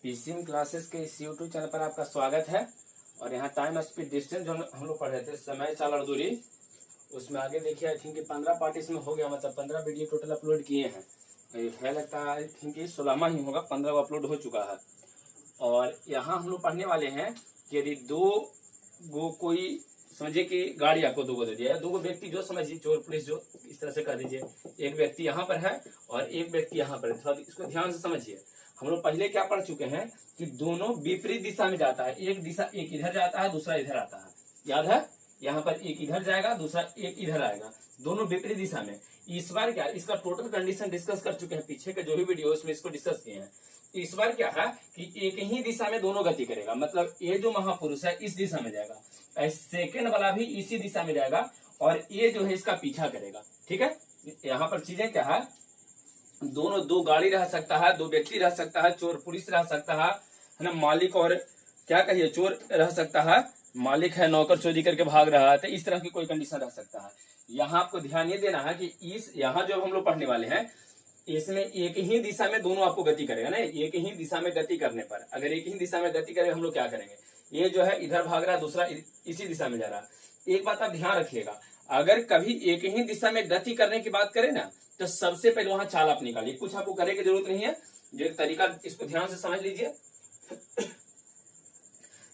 PCM classes के इस YouTube channel पर आपका स्वागत है। और यहाँ टाइम स्पीड डिस्टेंस जो हम लोग पढ़ रहे थे, समय चाल और दूरी, उसमें आगे देखिए आई थिंक 15 पार्ट इसमें हो गया, मतलब 15 वीडियो टोटल अपलोड किए हैं। है लगता है आई थिंक 16वां ही होगा, 15 अपलोड हो चुका है। और यहाँ हम लोग पढ़ने वाले हैं कि यदि दो कोई समझिए कि गाड़ी आपको दो दे दिया है, दो व्यक्ति जो समझिए चोर पुलिस जो इस तरह से कर दीजिए, एक व्यक्ति यहाँ पर है और एक व्यक्ति यहाँ पर है। थोड़ा इसको ध्यान से समझिए। हम लोग पहले क्या पढ़ चुके हैं कि दोनों विपरीत दिशा में जाता है, एक इधर जाता है दूसरा इधर आता है, याद है। यहाँ पर एक इधर जाएगा दूसरा एक इधर आएगा, दोनों विपरीत दिशा में। इस बार क्या इसका टोटल कंडीशन डिस्कस कर चुके हैं, पीछे के जो भी वीडियो उसमें इसको डिस्कस किए हैं। इस बार क्या है कि एक ही दिशा में दोनों गति करेगा, मतलब ये जो महापुरुष है इस दिशा में जाएगा, सेकेंड वाला भी इसी दिशा में जाएगा और ये जो है इसका पीछा करेगा। ठीक है, यहाँ पर चीजें क्या है, दोनों दो गाड़ी रह सकता है, दो व्यक्ति रह सकता है, चोर पुलिस रह सकता है ना, मालिक और क्या कहिए चोर रह सकता है, मालिक है नौकर चोरी करके भाग रहा है, तो इस तरह की कोई कंडीशन रह सकता है। यहाँ आपको ध्यान ये देना है कि इस यहाँ जो हम लोग पढ़ने वाले हैं इसमें एक ही दिशा में दोनों आपको गति करेगा ना। एक ही दिशा में गति करने पर, अगर एक ही दिशा में गति करेगा हम लोग क्या करेंगे, ये जो है इधर भाग रहा है, दूसरा इसी दिशा में जा रहा है। एक बात आप ध्यान रखिएगा, अगर कभी एक ही दिशा में गति करने की बात करें ना, तो सबसे पहले वहां चाल आप निकालिए। कुछ आपको करने की जरूरत नहीं है, जो एक तरीका इसको ध्यान से समझ लीजिए।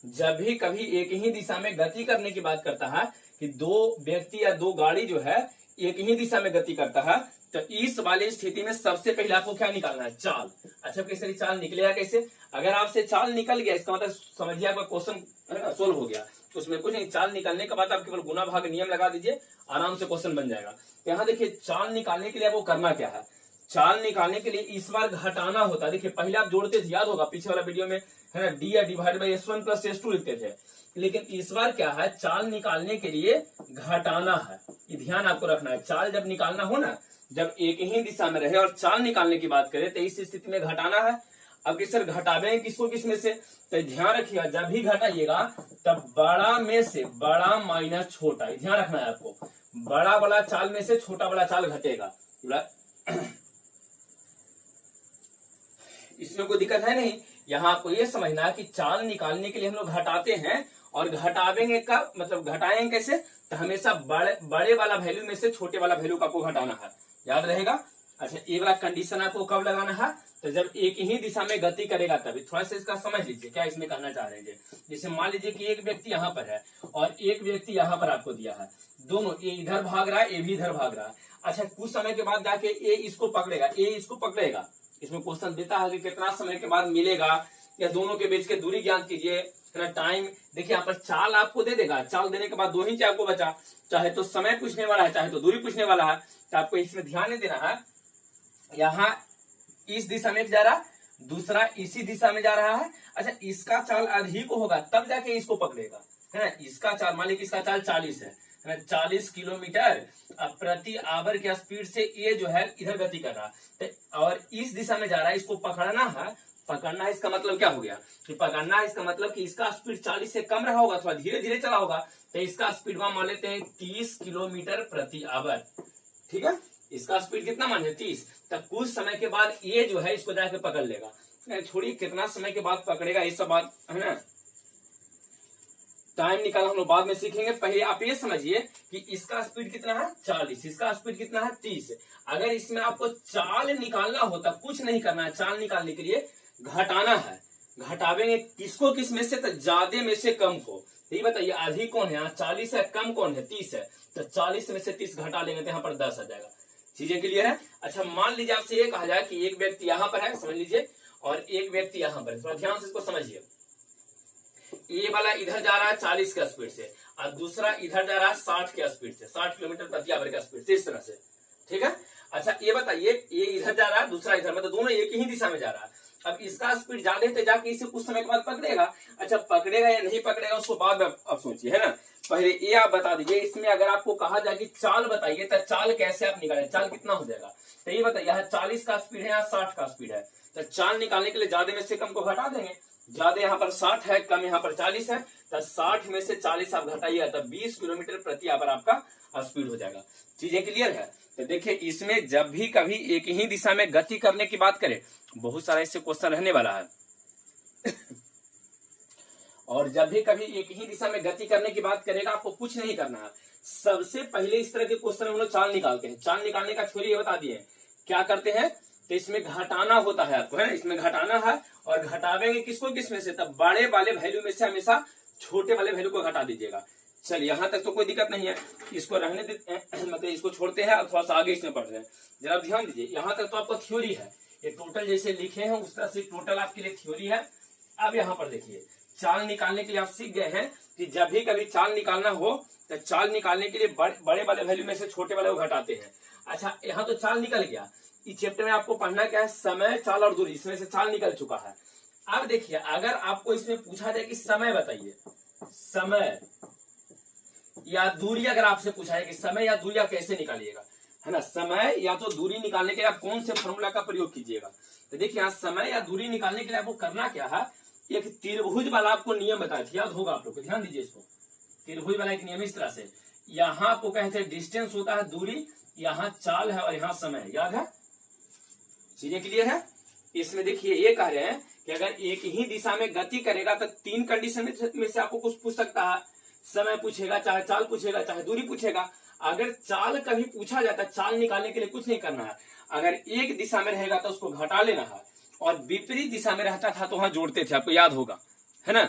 जब भी कभी एक ही दिशा में गति करने की बात करता है कि दो व्यक्ति या दो गाड़ी जो है एक ही दिशा में गति करता है, तो इस वाली स्थिति में सबसे पहले आपको क्या निकालना है, चाल। अच्छा, कैसे चाल निकलेगा कैसे, अगर आपसे चाल निकल गया इसका मतलब समझिए आपका क्वेश्चन सोल्व हो गया। उसमें कुछ नहीं, चाल निकालने के बाद आप केवल गुना भाग नियम लगा दीजिए, आराम से क्वेश्चन बन जाएगा। यहाँ देखिए चाल निकालने के लिए आपको करना क्या है, चाल निकालने के लिए इस बार घटाना होता है। देखिए पहले आप जोड़ते थे, याद होगा पीछे वाला वीडियो में है ना, डी या divide by S1 plus S2 लिखते थे, लेकिन इस बार क्या है, चाल निकालने के लिए घटाना है। ये ध्यान आपको रखना है। चाल जब निकालना हो ना, जब एक ही दिशा में रहे और चाल निकालने की बात करें तो इस स्थिति में घटाना है। अब किस सर घटावे किसको किसमें से, तो ध्यान रखिएगा जब भी घटाइएगा तब बड़ा में से बड़ा माइनस छोटा, ध्यान रखना है आपको। बड़ा वाला चाल में से छोटा वाला चाल घटेगा, इसमें कोई दिक्कत है नहीं। यहाँ आपको ये समझना है कि चाल निकालने के लिए हम लोग घटाते हैं, और घटावेंगे का मतलब घटाएंगे कैसे, तो हमेशा बड़े वाला वैल्यू में से छोटे वाला वैल्यू का आपको घटाना है, याद रहेगा। अच्छा, ये वाला कंडीशन आपको कब लगाना है, तो जब एक ही दिशा में गति करेगा तभी। थोड़ा सा इसका समझ लीजिए क्या इसमें कहना चाह रहे हैं। जैसे मान लीजिए कि एक व्यक्ति यहाँ पर है और एक व्यक्ति यहाँ पर आपको दिया है, दोनों ये इधर भाग रहा है, ये भी इधर भाग रहा है। अच्छा, कुछ समय के बाद जाके ये इसको पकड़ेगा, ये इसको पकड़ेगा। इसमें क्वेश्चन देता है कि कितना समय के बाद मिलेगा, या दोनों के बीच के दूरी ज्ञात कीजिए, टाइम। देखिए यहाँ पर चाल आपको दे देगा, चाल देने के बाद दो ही आपको बचा, चाहे तो समय पूछने वाला है चाहे तो दूरी पूछने वाला है। तो आपको इसमें ध्यान देना है, यहाँ इस दिशा में जा रहा, दूसरा इसी दिशा में जा रहा है। अच्छा, इसका चाल अधिक होगा तब जाके इसको पकड़ेगा, है ना। इसका चाल मान लीजिए इसका चाल 40 है, 40 किलोमीटर प्रति आवर के स्पीड से ये जो है इधर गति कर रहा है और इस दिशा में जा रहा है, इसको पकड़ना है। पकड़ना है इसका मतलब क्या हो गया कि पकड़ना है इसका मतलब कि इसका स्पीड 40 से कम रहा होगा, थोड़ा धीरे धीरे चला होगा, तो इसका स्पीड वहां मान लेते हैं 30 किलोमीटर प्रति आवर। ठीक है, इसका स्पीड कितना माने 30। तब कुछ समय के बाद ये जो है इसको जाके पकड़ लेगा। छोड़िए कितना समय के बाद पकड़ेगा ये सब बात है ना, टाइम निकालना हम लोग बाद में सीखेंगे। पहले आप ये समझिए कि इसका स्पीड कितना है 40, इसका स्पीड कितना है 30। अगर इसमें आपको चाल निकालना होता, कुछ नहीं करना है, चाल निकालने के लिए घटाना है। घटावेंगे किसको किस में से, तो ज्यादा में से कम को। ये बताइए अधिक कौन है, 40 है, कम कौन है 30 है, तो 40 में से 30 घटा लेंगे तो यहाँ पर 10 आ जाएगा। चीजें क्लियर है। अच्छा, मान लीजिए आपसे ये कहा जाए कि एक व्यक्ति यहाँ पर है, समझ लीजिए, और एक व्यक्ति यहाँ पर है, थोड़ा ध्यान से इसको समझिए। ये वाला इधर जा रहा है 40 के स्पीड से और दूसरा इधर जा रहा है 60 के स्पीड से, 60 किलोमीटर प्रति आवर के स्पीड से, इस तरह से। ठीक है, अच्छा ये बताइए, ये इधर जा रहा है दूसरा इधर, मतलब दोनों एक ही दिशा में जा रहा है। अब इसका स्पीड ज्यादा है तो जाके इसे कुछ समय के बाद पकड़ेगा। अच्छा, पकड़ेगा या नहीं पकड़ेगा उसको बाद में अब सोचिए, है ना। पहले ये आप बता दीजिए, इसमें अगर आपको कहा जाए कि चाल बताइए तो चाल कैसे आप निकालें, चाल कितना हो जाएगा। तो ये बताइए, यहाँ 40 का स्पीड है, यहाँ 60 का स्पीड है, तो चाल निकालने के लिए ज्यादा में से कम को घटा देंगे। ज्यादा यहाँ पर 60 है, कम यहाँ पर 40 है, तो 60 में से 40 आप घटाइएगा तो 20 किलोमीटर प्रति आवर आपका स्पीड हो जाएगा। चीजें क्लियर है। तो देखिए इसमें जब भी कभी एक ही दिशा में गति करने की बात करें, बहुत सारा इससे क्वेश्चन रहने वाला है। और जब भी कभी एक ही दिशा में गति करने की बात करेगा आपको कुछ नहीं करना है। सबसे पहले इस तरह के क्वेश्चन हम लोग चाल निकालते हैं। चाल निकालने का थ्योरी बता दिए। क्या करते हैं तो इसमें घटाना होता है आपको, है ना, इसमें घटाना है और घटावेंगे किसको किसमें से, तब बड़े वाले वैल्यू में से हमेशा छोटे वाले वैल्यू को घटा दीजिएगा। चलिए यहां तक तो कोई दिक्कत नहीं है, इसको रहने देते मतलब इसको छोड़ते हैं और थोड़ा सा आगे इसमें बढ़ रहे हैं। जरा ध्यान दीजिए, यहां तक तो आपको थ्योरी है, ये टोटल जैसे लिखे हैं उस तरह से टोटल आपके लिए थ्योरी है। अब यहाँ पर देखिए चाल निकालने के लिए आप सीख गए हैं कि जब भी कभी चाल निकालना हो तो चाल निकालने के लिए बड़े वाले वैल्यू में से छोटे वाले को घटाते हैं। अच्छा यहाँ तो चाल निकल गया, इस चैप्टर में आपको पढ़ना क्या है, समय, चाल और दूरी, इसमें से चाल निकल चुका है। अब देखिए अगर आपको इसमें पूछा जाए कि समय बताइए, समय या दूरी, अगर आपसे पूछा है कि समय या दूरी आप कैसे निकालिएगा, है ना, समय या तो दूरी निकालने के लिए आप कौन से फॉर्मूला का प्रयोग कीजिएगा। तो देखिए यहाँ समय या दूरी निकालने के लिए आपको करना क्या है, एक त्रिभुज वाला आपको नियम बताया था, याद होगा आप लोग को, ध्यान दीजिए इसको। त्रिभुज वाला एक नियम इस तरह से, यहाँ आपको कहते हैं डिस्टेंस होता है दूरी, यहाँ चाल है और यहाँ समय, याद है, चीजें क्लियर है। इसमें देखिए ये कह रहे हैं कि अगर एक ही दिशा में गति करेगा तो 3 कंडीशन में से आपको कुछ पूछ सकता है, समय पूछेगा, चाहे चाल पूछेगा, चाहे दूरी पूछेगा। अगर चाल कभी पूछा जाता है, चाल निकालने के लिए कुछ नहीं करना है, अगर एक दिशा में रहेगा तो उसको घटा लेना है और विपरीत दिशा में रहता था तो वहां जोड़ते थे, आपको याद होगा, है ना,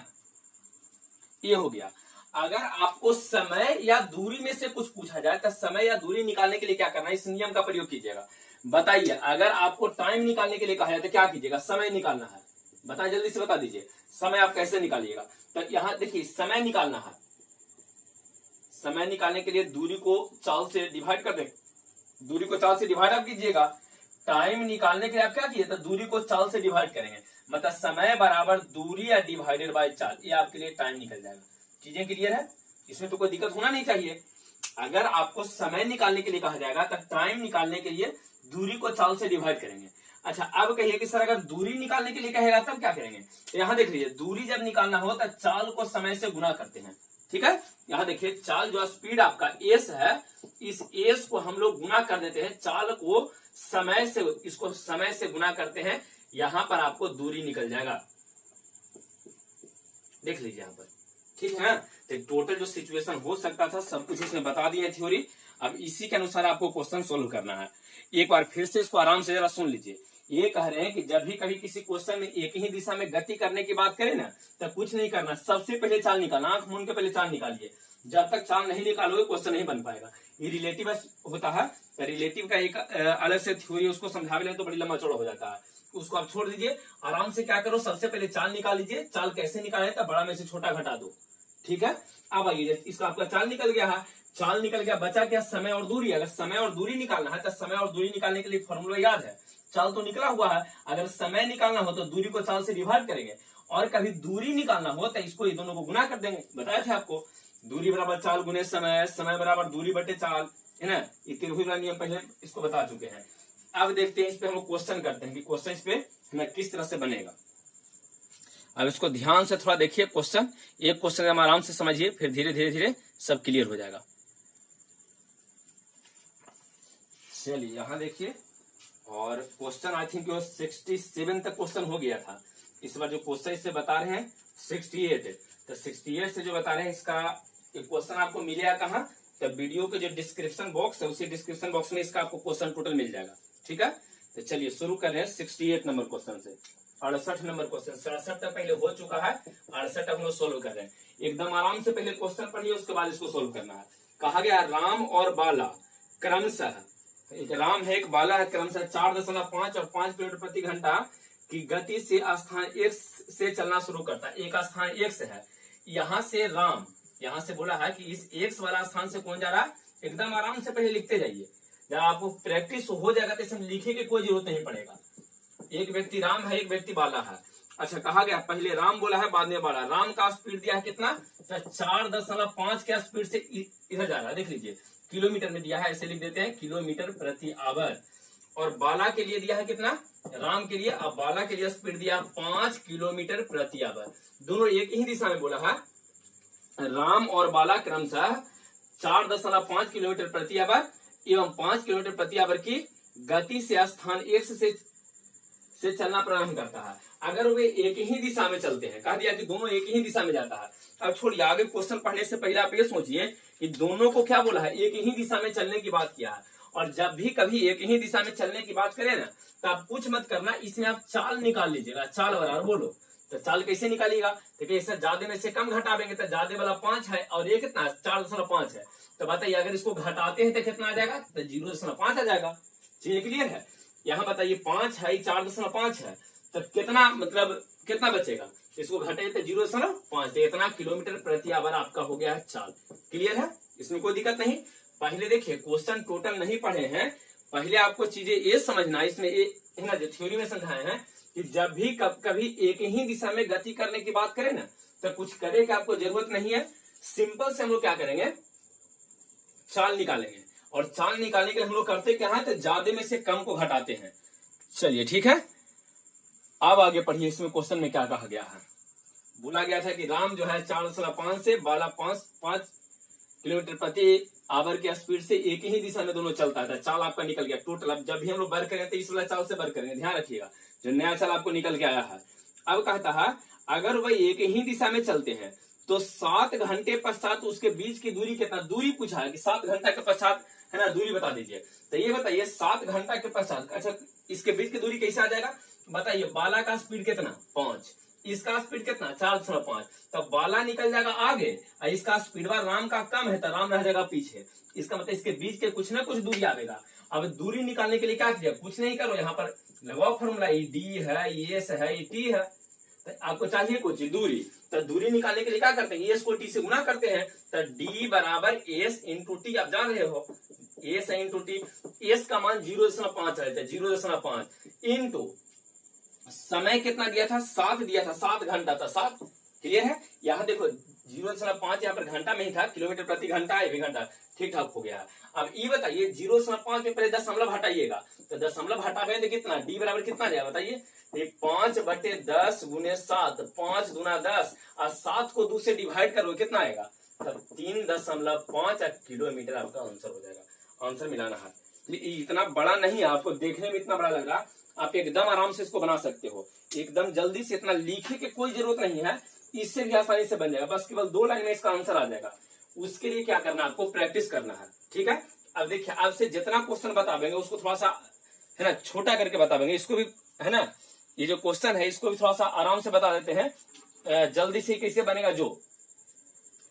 ये हो गया। अगर आपको समय या दूरी में से कुछ पूछा जाए तो समय या दूरी निकालने के लिए क्या करना है, इस नियम का प्रयोग कीजिएगा। बताइए अगर आपको टाइम निकालने के लिए कहा जाए तो क्या कीजिएगा, समय निकालना है, बताइए जल्दी से बता दीजिए, समय आप कैसे निकालिएगा। तो यहाँ देखिए समय निकालना है, समय निकालने के लिए दूरी को चाल से डिवाइड कर दें, दूरी को चाल से डिवाइड आप कीजिएगा। टाइम निकालने के लिए आप क्या कीजिए, तो दूरी को चाल से डिवाइड करेंगे, मतलब समय बराबर दूरी या डिवाइडेड बाय चाल, ये आपके लिए टाइम निकल जाएगा। चीजें क्लियर है, इसमें तो कोई दिक्कत होना नहीं चाहिए। अगर आपको समय निकालने के लिए कहा जाएगा तो टाइम निकालने के लिए दूरी को चाल से डिवाइड करेंगे। अच्छा अब कहिए कि सर अगर दूरी निकालने के लिए कहेगा तब क्या करेंगे, तो यहाँ देख लीजिए दूरी जब निकालना हो तो चाल को समय से गुना करते हैं, ठीक है। यहाँ देखिए चाल जो स्पीड आपका एस है, इस एस को हम लोग गुना कर देते हैं, चाल को समय से, इसको समय से गुना करते हैं, यहां पर आपको दूरी निकल जाएगा, देख लीजिए यहाँ पर, ठीक है। तो टोटल जो सिचुएशन हो सकता था सब कुछ इसमें बता दिए थ्योरी। अब इसी के अनुसार आपको क्वेश्चन सोल्व करना है। एक बार फिर से इसको आराम से जरा सुन लीजिए। ये कह रहे हैं कि जब भी कभी किसी क्वेश्चन में एक ही दिशा में गति करने की बात करें ना, तो कुछ नहीं करना, सबसे पहले चाल निकालना, आंख मूंद के पहले चाल निकालिए। जब तक चाल नहीं निकालोगे क्वेश्चन नहीं बन पाएगा। ये रिलेटिव होता है, तो रिलेटिव का एक अलग से थ्योरी, उसको समझावे तो बड़ी लंबा चौड़ा हो जाता है, उसको आप छोड़ दीजिए। आराम से क्या करो, सबसे पहले चाल निकाल लीजिए। चाल कैसे निकाले, तो बड़ा में से छोटा घटा दो, ठीक है। अब आइए, इसका आपका चाल निकल गया है, चाल निकल गया, बचा क्या, समय और दूरी। अगर समय और दूरी निकालना है तो समय और दूरी निकालने के लिए फॉर्मूला याद है, चाल तो निकला हुआ है। अगर समय निकालना हो तो दूरी को चाल से डिवाइड करेंगे, और कभी दूरी निकालना हो तो इसको ये दोनों को गुना कर देंगे। बताया था आपको, दूरी बराबर चाल गुने समय, समय बराबर दूरी बटे चाल, है ना। ये त्रिभुज का नियम पहले इसको बता चुके हैं। अब देखते हैं इस पे हम क्वेश्चन करते हैं कि क्वेश्चन इस पे हमें किस तरह से बनेगा। अब इसको ध्यान से थोड़ा देखिए क्वेश्चन, एक क्वेश्चन हम आराम से समझिए, फिर धीरे धीरे धीरे सब क्लियर हो जाएगा। चलिए यहाँ देखिए, और क्वेश्चन आई थिंक 67 तक क्वेश्चन हो गया था। इस बार जो क्वेश्चन इससे बता रहे हैं 68, तो 68 से जो बता रहे हैं इसका क्वेश्चन आपको मिलेगा कहाँ, तो वीडियो के जो डिस्क्रिप्शन बॉक्स है उसी डिस्क्रिप्शन बॉक्स में इसका आपको क्वेश्चन टोटल मिल जाएगा, ठीक है। तो चलिए शुरू कर रहे हैं 68 नंबर क्वेश्चन से। 68 नंबर क्वेश्चन, 67 तक पहले हो चुका है, 68 तक हम लोग सोल्व कर रहे हैं। एकदम आराम से पहले क्वेश्चन पढ़िए, उसके बाद इसको सोल्व करना है। कहा गया राम और बाला क्रमशः, एक राम है एक बाला है, क्रमशः 4.5 और 5 किलोमीटर प्रति घंटा की गति से स्थान X से चलना शुरू करता है। एक स्थान X है, यहाँ से राम, यहाँ से बोला है कि इस X वाला स्थान से कौन जा रहा है, एकदम आराम से पहले लिखते जाइए। जब आपको प्रैक्टिस हो जाएगा तो इसमें लिखे की कोई जरूरत नहीं पड़ेगा। एक व्यक्ति राम है, एक व्यक्ति बाला है। अच्छा कहा गया पहले राम बोला है, बाद में बाला। राम का स्पीड दिया है कितना, 4.5 के स्पीड से इधर जा रहा है, देख लीजिए किलोमीटर में दिया है, ऐसे लिख देते हैं किलोमीटर प्रति आवर। और बाला के लिए दिया है कितना, राम के लिए, अब बाला के लिए स्पीड दिया 5 किलोमीटर प्रति आवर। दोनों एक ही दिशा में बोला है, राम और बाला क्रमशः 4.5 किलोमीटर प्रति आवर एवं 5 किलोमीटर प्रति आवर की गति से स्थान X से चलना प्रारंभ करता है। अगर वे एक ही दिशा में चलते हैं, कह दिया कि दोनों एक ही दिशा में जाता है। अब छोड़िए, आगे क्वेश्चन पढ़ने से पहले आप ये सोचिए कि दोनों को क्या बोला है, एक ही दिशा में चलने की बात किया है। और जब भी कभी एक ही दिशा में चलने की बात करें ना, तो आप कुछ मत करना, इसमें आप चाल निकाल लीजिएगा। चाल बराबर बोलो, तो चाल कैसे निकालिएगा, देखिए इससे ज्यादा में से कम घटावेंगे तो ज्यादा वाला 5 है और ये कितना 4.5 है। तो बताइए अगर इसको घटाते हैं तो कितना आ जाएगा, तो 0.5 आ जाएगा। चीज क्लियर है। यहाँ बताइए 5 है, 4.5 है, तो कितना मतलब कितना बचेगा, इसको घटे तो 0.5, तो इतना किलोमीटर प्रति आवर आपका हो गया है चाल। क्लियर है, इसमें कोई दिक्कत नहीं। पहले देखिए क्वेश्चन टोटल नहीं पढ़े हैं, पहले आपको चीजें ये समझना, इसमें है ना जो थ्योरी में समझाए हैं कि जब भी कभी एक ही दिशा में गति करने की बात करें ना, तो कुछ करे की आपको जरूरत नहीं है। सिंपल से हम लोग क्या करेंगे, चाल निकालेंगे। और चाल निकालने के लिए हम लोग करते क्या है, तो ज्यादा में से कम को घटाते हैं। चलिए ठीक है, अब आगे पढ़िए। इसमें क्वेश्चन में क्या कहा गया है, बोला गया था कि राम जो है 4.5 से बाला 5 किलोमीटर प्रति आवर की स्पीड से एक ही दिशा में दोनों चलता था। चाल आपका निकल गया टोटल। अब जब भी हम लोग बर करेंगे तो इस वाला चाल से बर करेंगे, ध्यान रखिएगा, जो नया चाल आपको निकल के आया है। अब कहता है अगर वह एक ही दिशा में चलते हैं तो 7 घंटे पश्चात उसके बीच की दूरी कितना, दूरी पूछा है कि 7 घंटा के पश्चात है ना दूरी बता दीजिए। तो ये बताइए 7 घंटा के पश्चात, अच्छा इसके बीच की दूरी कैसे आ जाएगा, बताइए। बाला का स्पीड कितना 5, इसका स्पीड कितना 4.5, तो बाला निकल जाएगा आगे और इसका स्पीड बार राम का कम है तो राम रह जाएगा पीछे। इसका मतलब इसके बीच के कुछ ना कुछ दूरी आएगा। अब दूरी निकालने के लिए क्या कीजिए, कुछ नहीं करो, यहाँ पर लगाओ फॉर्मूला, डी है, एस है, टी है। तो आपको चाहिए कुछ दूरी, तो दूरी निकालने के लिए क्या करते हैं, एस को टी से गुना करते हैं, तो डी बराबर एस इंटू टी। आप जान रहे हो एस है इंटू टी। एस का मान 0.5 है, 0.5 इंटू समय कितना दिया था, 7 दिया था, 7 घंटा था, 7। क्लियर है। यहाँ देखो 0.5 यहाँ पर घंटा में ही था, किलोमीटर प्रति घंटा है, घंटा ठीक ठाक हो गया। अब ये बताइए 0.5 में पहले दशमलव हटाइएगा, तो दशमलव हटावे तो कितना, डी बराबर कितना जाएगा बताइए, 5/10 गुने 7, 5 दूना 10 और 7 को 2 से डिवाइड करो कितना आएगा, तब 3.5 किलोमीटर आपका आंसर हो जाएगा। आंसर मिलाना है, इतना बड़ा नहीं है, आपको देखने में इतना बड़ा लग रहा, आप एकदम आराम से इसको बना सकते हो, एकदम जल्दी से, इतना लिखे की कोई जरूरत नहीं है, इससे भी आसानी से बन जाएगा। बस केवल 2 लाइन में इसका आंसर आ जाएगा। उसके लिए क्या करना है, आपको प्रैक्टिस करना है। ठीक है, अब देखिए आपसे जितना क्वेश्चन बतावेंगे उसको थोड़ा सा है ना छोटा करके बतावेंगे, इसको भी है ना, ये जो क्वेश्चन है इसको भी थोड़ा सा आराम से बता देते हैं, जल्दी से कैसे बनेगा जो।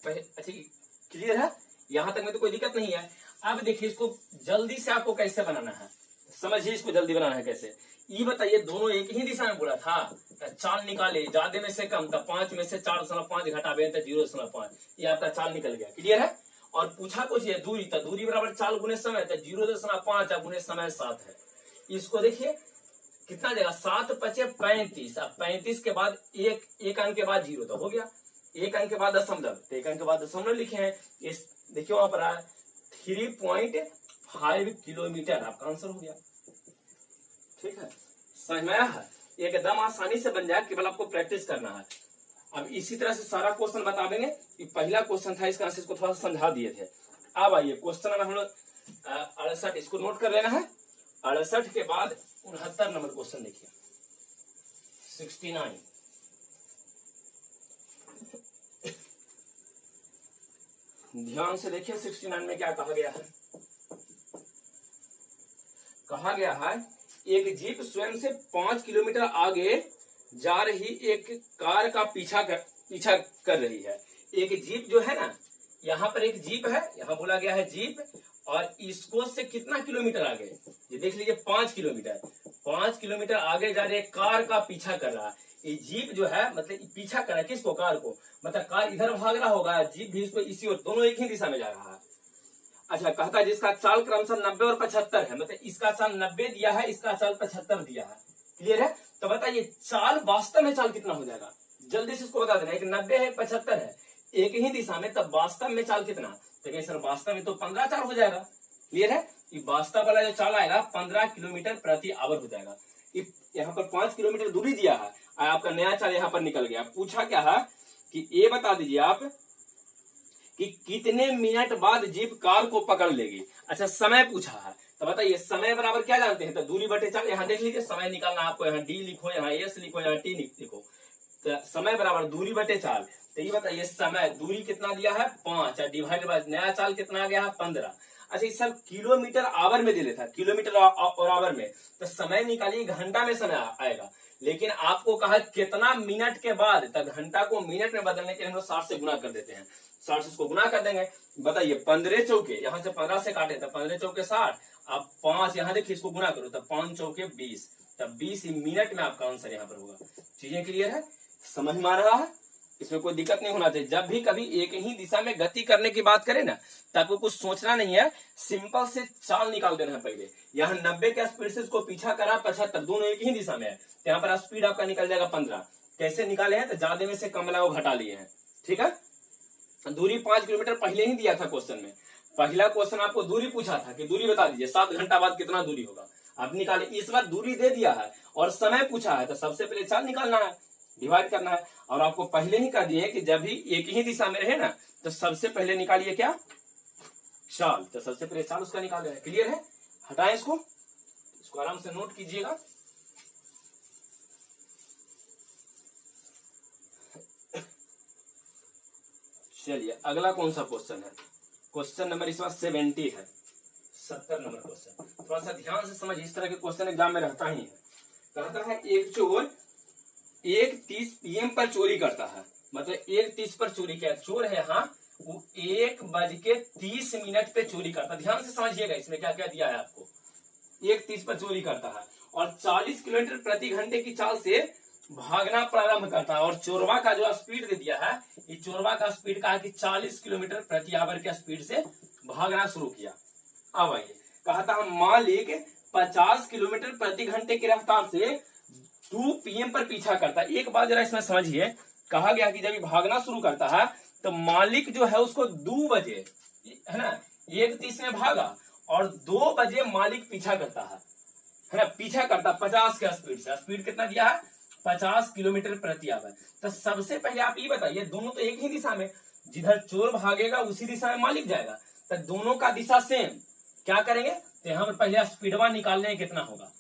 अच्छा क्लियर है, यहां तक में तो कोई दिक्कत नहीं है। अब देखिए इसको जल्दी से आपको कैसे बनाना है, समझिए इसको जल्दी बनाना है कैसे। ये बताइए दोनों एक ही दिशा में बोला था, चाल निकाले, ज्यादा में से कम, तो 5 में से 4.5 घटावे तो 0.5, ये आपका चाल निकल गया। क्लियर है। और पूछा कुछ है दूरी, तो दूरी बराबर चाल गुने समय, तो 0.5 गुने समय 7 है। इसको देखिए कितना जाएगा, 7 पचे 35, अब 35 के बाद एक अंक के बाद 0 तो हो गया, एक अंक के बाद दशमलव, तो एक अंक के बाद दशमलव लिखे हैं, इस देखिए वहां पर 3.5 किलोमीटर आपका आंसर हो गया। ठीक है, समझ में आया है, एकदम आसानी से बन जाए, केवल आपको प्रैक्टिस करना है। अब इसी तरह से सारा क्वेश्चन बता देंगे। ये पहला क्वेश्चन था, इसका आंसर इसको थोड़ा सा समझा दिए थे। अब आइए क्वेश्चन नंबर हम लोग 68, इसको नोट कर लेना है। 68 के बाद 69 नंबर क्वेश्चन देखिए, 69। ध्यान से देखिए 69 में क्या कहा गया है। कहा गया है एक जीप स्वयं से 5 किलोमीटर आगे जा रही एक कार का पीछा कर रही है। एक जीप जो है ना, यहाँ पर एक जीप है, यहाँ बोला गया है जीप, और इसको से कितना किलोमीटर आगे, ये देख लीजिए 5 किलोमीटर, 5 किलोमीटर आगे जा रही है, कार का पीछा कर रहा है। ये जीप जो है मतलब पीछा कर रहा है किसको, कार को, मतलब कार इधर भाग रहा होगा, जीप भी इसको इसी ओर, दोनों एक ही दिशा में जा रहा है। अच्छा कहता है जिसका चाल क्रमशः 90 और 75 है, मतलब इसका चाल 90 दिया है, इसका चाल 75 दिया है। क्लियर है। तो बताइए चाल वास्तव में चाल कितना हो जाएगा, जल्दी से इसको बता देना। एक 90 है, 75 है, एक ही दिशा में, तब वास्तव में चाल कितना, तो सर वास्तव में तो 15 चाल हो जाएगा। क्लियर है, ये वास्तव वाला जो चाल आएगा 15 किलोमीटर प्रति आवर हो जाएगा। यहाँ पर 5 किलोमीटर दूरी दिया है, आपका नया चाल यहाँ पर निकल गया। पूछा क्या है कि ये बता दीजिए आप कि कितने मिनट बाद जीप कार को पकड़ लेगी। अच्छा समय पूछा है, तो बताइए समय बराबर क्या जानते हैं, तो दूरी बटे चाल। यहाँ देख लीजिए समय निकालना आपको, यहाँ डी लिखो, यहाँ एस लिखो, यहाँ टी लिखो, तो समय बराबर दूरी बटे चाल। तो ये बताइए समय दूरी कितना दिया है 5, डिवाइड बाय नया चाल कितना आ गया है 15। अच्छा इस सब किलोमीटर आवर में दे देता, किलोमीटर और आवर में, तो समय निकालिए घंटा में समय आएगा। लेकिन आपको कहा कितना मिनट के बाद, तो घंटा को मिनट में बदलने के लिए हम लोग 60 से गुना कर देते हैं, 60 से उसको गुना कर देंगे। बताइए 15 चौके, यहाँ से 15 से काटे तो 15 चौके 60, अब 5 यहाँ देखिए इसको गुना करो तो 5 चौके 20, तब 20 मिनट में आपका आंसर यहाँ पर होगा। चीजें क्लियर है, समझ में आ रहा है, इसमें कोई दिक्कत नहीं होना चाहिए। जब भी कभी एक ही दिशा में गति करने की बात करें ना, तो आपको कुछ सोचना नहीं है, सिंपल से चाल निकाल देना है। पहले यहाँ 90 के स्पीड से इसको पीछा करा 75, दोनों एक ही दिशा में है, तो यहाँ पर स्पीड आपका निकल जाएगा 15। कैसे निकाले हैं, तो ज्यादा में से कम वाला वो घटा लिए हैं, ठीक है। दूरी 5 किलोमीटर पहले ही दिया था क्वेश्चन में, पहला क्वेश्चन आपको दूरी पूछा था कि दूरी बता दीजिए 7 घंटा बाद कितना दूरी होगा, आप निकाले। इस बार दूरी दे दिया है और समय पूछा है, तो सबसे पहले चाल निकालना है, डिवाइड करना है। और आपको पहले ही कह दिए कि जब भी एक ही दिशा में रहे ना, तो सबसे पहले निकालिए क्या, चाल। तो सबसे पहले चाल उसका निकाल रहे हैं। क्लियर है, हटाएं इसको आराम से नोट कीजिएगा। चलिए अगला कौन सा क्वेश्चन है, क्वेश्चन नंबर इस बार 70 है, 70 नंबर क्वेश्चन। थोड़ा सा ध्यान से समझिए, इस तरह के क्वेश्चन एग्जाम में रहता ही है। कहता है एक चोर 1:30 PM पर चोरी करता है, मतलब 1:30 पर चोरी किया, चोर है यहाँ, वो 1:30 पे चोरी करता है। ध्यान से समझिएगा इसमें क्या क्या दिया है आपको। 1:30 पर चोरी करता है और 40 किलोमीटर प्रति घंटे की चाल से भागना प्रारंभ करता है। और चोरवा का जो स्पीड दे दिया है, ये चोरवा का स्पीड का है कि 40 किलोमीटर प्रति आवर के स्पीड से भागना शुरू किया। अब आइए, कहता है मालिक 50 किलोमीटर प्रति घंटे की रफ्तार से 2 PM पर पीछा करता है। एक बात जरा इसमें समझिए, कहा गया कि जब ये भागना शुरू करता है तो मालिक जो है उसको 2 बजे, है ना, 1:30 में भागा और 2 बजे मालिक पीछा करता है ना, पीछा करता 50 के स्पीड से। स्पीड कितना दिया है 50 किलोमीटर प्रति आवर। तो सबसे पहले आप ये बताइए, दोनों तो एक ही दिशा में, जिधर चोर भागेगा उसी दिशा में मालिक जाएगा, तो दोनों का दिशा सेम, क्या करेंगे, तो यहाँ पर पहले स्पीडवा निकालने कितना होगा,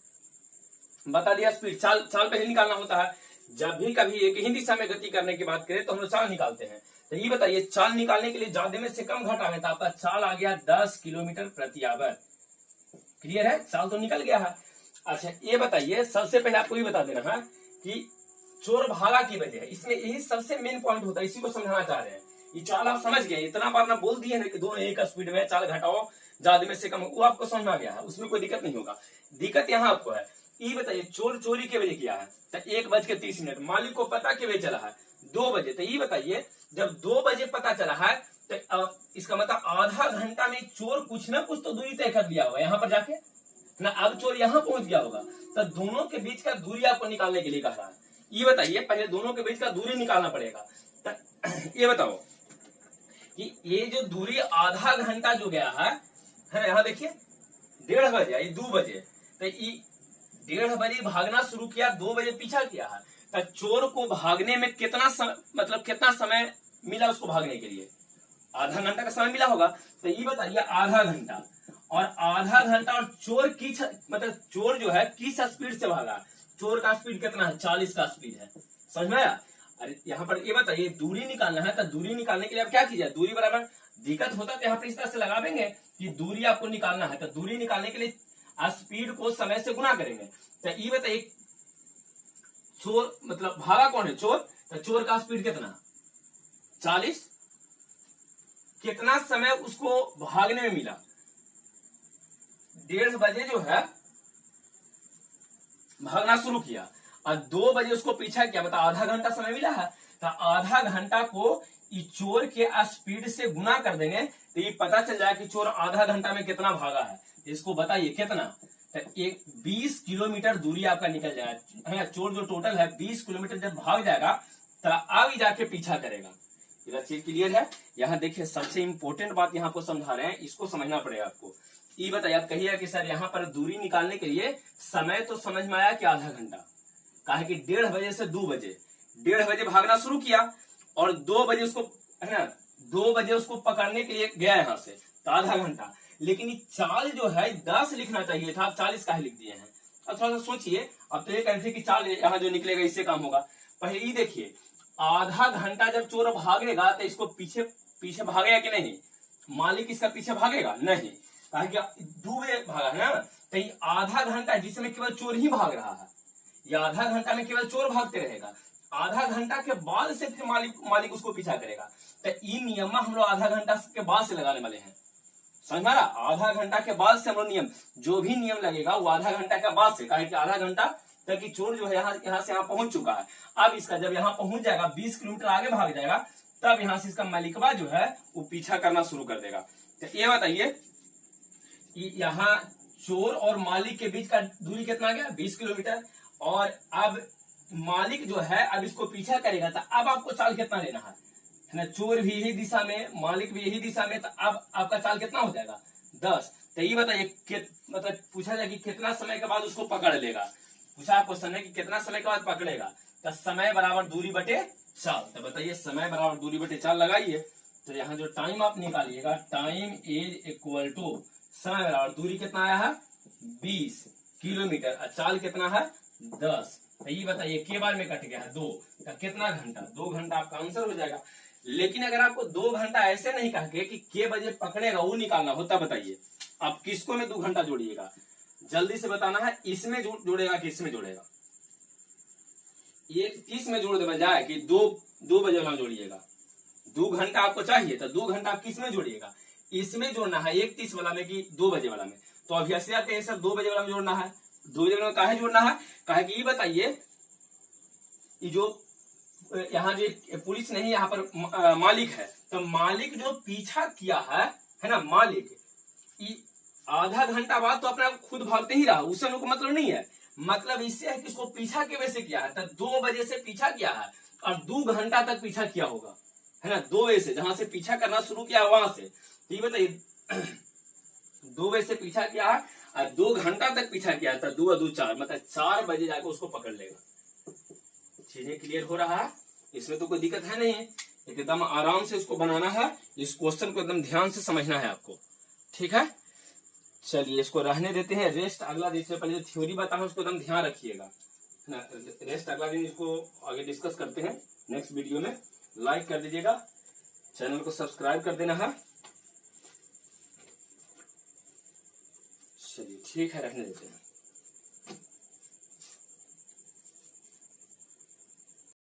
बता दिया स्पीड। चाल पहले निकालना होता है, जब भी कभी एक ही दिशा में गति करने की बात करें तो हम लोग चाल निकालते हैं। तो ये बताइए चाल निकालने के लिए ज्यादा में से कम घटावे, तो आपका चाल आ गया 10 किलोमीटर प्रति आवर। क्लियर है, चाल तो निकल गया है। अच्छा ये बताइए, सबसे पहले आपको ये बता देना है कि चोर भागा की वजह, इसमें यही सबसे मेन पॉइंट होता है, इसी को समझाना चाह रहे हैं। ये चाल आप समझ गए, इतना बार ना बोल दिए ना कि दोनों एक स्पीड में, चाल घटाओ ज्यादा में से कम, वो आपको समझ में आ गया है, उसमें कोई दिक्कत नहीं होगा। दिक्कत यहाँ आपको है, ये बताइए चोर चोरी के वजह किया है, तो 1:30, मालिक को पता के वजह चला है 2 बजे। तो ये बताइए जब 2 बजे पता चला है, तो इसका मतलब आधा घंटा में चोर कुछ ना कुछ तो दूरी तय कर लिया होगा यहाँ पर जाके ना। अब चोर यहाँ पहुंच गया होगा, तो दोनों के बीच का दूरी आपको निकालने के लिए कह रहा है। ये बताइए पहले दोनों के बीच का दूरी निकालना पड़ेगा। तो ये बताओ कि ये जो दूरी आधा घंटा जो गया है यहाँ देखिए 1:30 बजे, ये 2 बजे, तो ये 1:30 बजे भागना शुरू किया, 2 बजे पीछा किया है, तो चोर को भागने में कितना मतलब कितना समय मिला उसको भागने के लिए, आधा घंटा का समय मिला होगा। तो ये बताइए आधा घंटा और आधा घंटा, और चोर की मतलब चोर जो है किस स्पीड से भागा, चोर का स्पीड कितना है 40 का स्पीड है, समझ में आया। अरे यहाँ पर ये बताइए दूरी निकालना है, तो दूरी निकालने के लिए आप क्या कीजिए, दूरी बराबर, दिक्कत होता तो यहाँ पर इस तरह से लगा देंगे कि दूरी आपको निकालना है, तो दूरी निकालने के लिए स्पीड को समय से गुना करेंगे। तो ये बताइए चोर मतलब भागा कौन है, चोर, तो चोर का स्पीड कितना 40, कितना समय उसको भागने में मिला, 1:30 बजे जो है भागना शुरू किया और 2 बजे उसको पीछा किया, बता आधा घंटा समय मिला है। तो आधा घंटा को चोर के स्पीड से गुना कर देंगे, तो ये पता चल जाए कि चोर आधा घंटा में कितना भागा है। इसको बताइए कितना, तो 20 किलोमीटर दूरी आपका निकल जाएगा। चोर जो टोटल है 20 किलोमीटर जब भाग जाएगा तो आगे जाके पीछा करेगा। ये चीज क्लियर है। यहाँ देखिए सबसे इंपॉर्टेंट बात यहाँ को समझा रहे हैं, इसको समझना पड़ेगा आपको। ये बताइए, आप कहिए कि सर यहाँ पर दूरी निकालने के लिए समय तो समझ में आया कि आधा घंटा, कहा कि 1:30 बजे से 2 बजे, 1:30 बजे भागना शुरू किया और 2 बजे उसको, है ना, 2 बजे उसको पकड़ने के लिए गया यहाँ से, तो आधा घंटा। लेकिन ये चाल जो है 10 लिखना चाहिए था, आप 40 का ही लिख दिए हैं। अब थोड़ा सा सोचिए, अब तो ये कहते हैं कि चाल यहाँ जो निकलेगा इससे काम होगा। पहले ये देखिए, आधा घंटा जब चोर भागेगा तो इसको पीछे पीछे भागेगा कि नहीं? मालिक इसका पीछे भागेगा नहीं, कि डूबे भागा है ना। तो ये आधा घंटा जिसमें केवल चोर ही भाग रहा है, ये आधा घंटा में केवल चोर भागते रहेगा। आधा घंटा के बाद से फिर मालिक उसको पीछा करेगा। तो ये नियम हम लोग आधा घंटा के बाद से लगाने वाले हैं, समझ में? आधा घंटा के बाद से हम लोग नियम, जो भी नियम लगेगा वो आधा घंटा के बाद से, कहे कि आधा घंटा तक कि चोर जो है यहाँ से यहाँ पहुंच चुका है। अब इसका जब यहाँ पहुंच जाएगा, 20 किलोमीटर आगे भाग जाएगा, तब यहाँ से इसका मालिकवा जो है वो पीछा करना शुरू कर देगा। तो ये बताइए, यहाँ चोर और मालिक के बीच का दूरी कितना गया? 20 किलोमीटर। और अब मालिक जो है अब इसको पीछा करेगा, तो अब आपको चाल कितना लेना है ना? चोर भी यही दिशा में, मालिक भी यही दिशा में, तो अब आपका चाल कितना हो जाएगा? 10। तो ये बताइए, मतलब पूछा जाए कि कितना समय के बाद उसको पकड़ लेगा। पूछा क्वेश्चन है कि कितना समय के बाद पकड़ेगा, तो समय बराबर दूरी बटे चाल। तो बताइए, समय बराबर दूरी बटे चाल लगाइए। तो यहाँ जो टाइम आप निकालिएगा, टाइम इज इक्वल टू समय बराबर दूरी कितना आया है? 20 किलोमीटर, और चाल कितना है? 10। तो ये बताइए, के बार में कट गया है 2, तो कितना घंटा? 2 घंटा आपका आंसर हो जाएगा। लेकिन अगर आपको 2 घंटा ऐसे नहीं कह के कि के बजे पकड़ेगा वो निकालना होता, बताइए आप किसको में 2 घंटा जोड़िएगा? जल्दी से बताना है, इसमें जोड़ेगा कि इसमें जोड़ेगा? ये इसमें जोड़ दे बजाय कि 2 बजे वाला जोड़िएगा। 2 घंटा आपको चाहिए, तो 2 घंटा आप किसमें जोड़िएगा? इसमें जोड़ना है, 1:30 वाला में कि 2 बजे वाला में? तो अभी आते हैं सर 2 बजे वाला में जोड़ना है। 2 बजे वाला में काहे जोड़ना है? काहे कि ये बताइए, ये जो यहाँ जो पुलिस नहीं, यहाँ पर मालिक है, तो मालिक जो पीछा किया है ना, मालिक आधा घंटा बाद तो अपना खुद भागते ही रहा, उससे लोग मतलब नहीं है। मतलब इससे है कि इसको पीछा के वजह से किया है, तो 2 बजे से पीछा किया है और 2 घंटा तक पीछा किया होगा, है ना। 2 बजे से जहां से पीछा करना शुरू किया वहां से, तो ये बताइए 2 बजे से पीछा किया है और 2 घंटा तक पीछा किया था, 2 और 2 4, मतलब 4 बजे जाकर उसको पकड़ लेगा। चीजें क्लियर हो रहा है? इसमें तो कोई दिक्कत है नहीं, एकदम आराम से इसको बनाना है। इस क्वेश्चन को एकदम ध्यान से समझना है आपको, ठीक है। चलिए इसको रहने देते हैं, रेस्ट अगला दिन से पहले जो थ्योरी बताऊं उसको एकदम ध्यान रखिएगा ना। रेस्ट अगला दिन इसको आगे डिस्कस करते हैं नेक्स्ट वीडियो में। लाइक कर दीजिएगा, चैनल को सब्सक्राइब कर देना है। चलिए ठीक है, रहने देते हैं।